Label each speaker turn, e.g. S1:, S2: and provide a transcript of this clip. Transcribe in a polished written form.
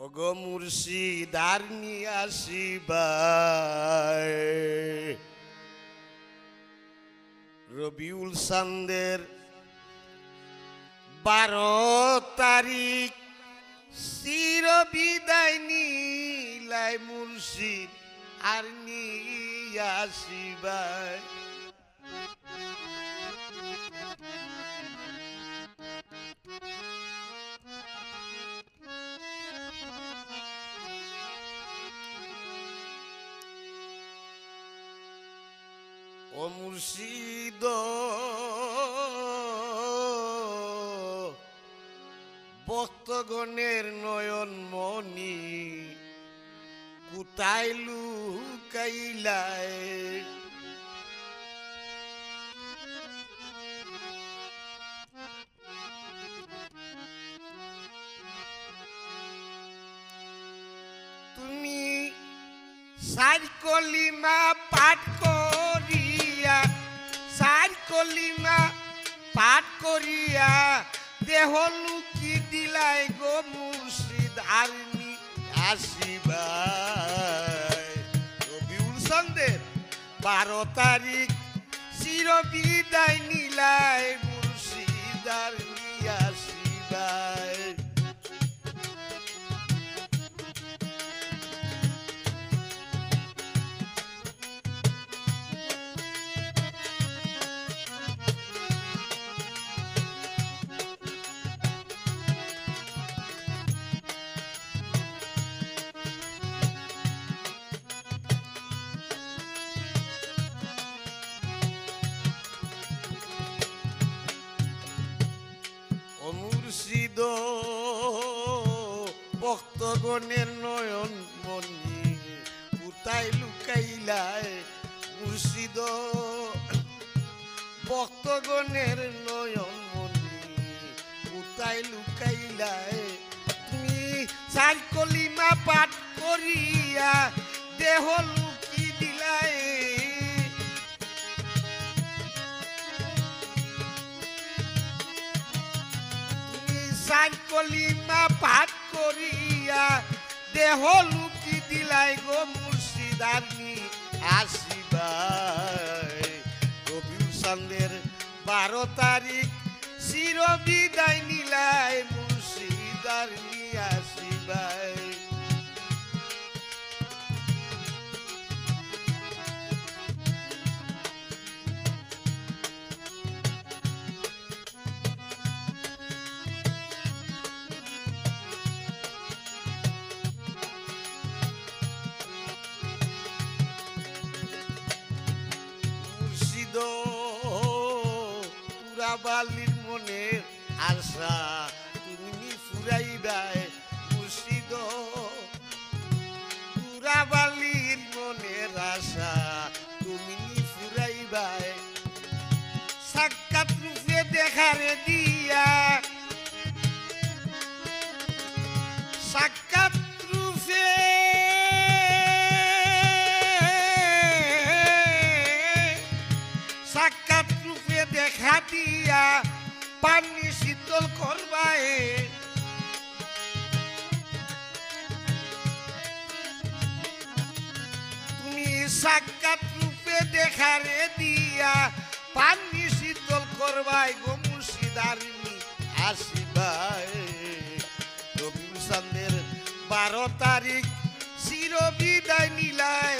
S1: ওগো মুর্শিদ আর নিয়ে আসিবাই রবিউল চাঁদের 12 তারিখ চির বিদায় নিলাই মুর্শিদ আর নিয়ে আসিবাই ও মুর্শিদ ভক্তগণের নয়ন মনি কোথায় লুকাইলায় তুমি সার কলিমা পাঠ করিয়া সার কলিমা পাঠ করিয়া দেহ লুকি দিলাই গো মুর্শিদ আরনি আসিবাই রবিউল চাঁদের 12 তারিখ চির বিদায় নিলাই মুর্শিদ আরনি আসিবাই মুর্শিদ ভক্তগণের নয়ন মনি কোথায় লুকাইলায় মুর্শিদ ভক্তগণের নয়ন মনি কোথায় লুকাইলায় তুমি চার কলিমা পাঠ করিয়া দেহ লুকি দিলায় চার কলিমা পাঠ করিয়া দেহ লুকি দিলাই গো মুর্শিদ আরনি আসিবাই রবিউল চাঁদের 12 তারিখ চির বিদায় নিলাই মুর্শিদ আরনি আসিবাই বালির মনের আশা তুমি ফুরাইবাই মুর্শিদ পুরা বালির মনের আশা তুমি ফুরাইবাই সাক্ষাৎ রূপে দেখারে দিয়া সাক্ষাৎ রূপে সাক্ষাৎ রূপে দেখা দিয়া পানি শীতল করবায় তুমি সাক্ষাৎ রূপে দেখারে দিয়া পানি শীতল করবাই গো মুর্শিদ আরনি আসিবাই রবিউল চাঁদের 12 তারিখ চির বিদায় নিলাই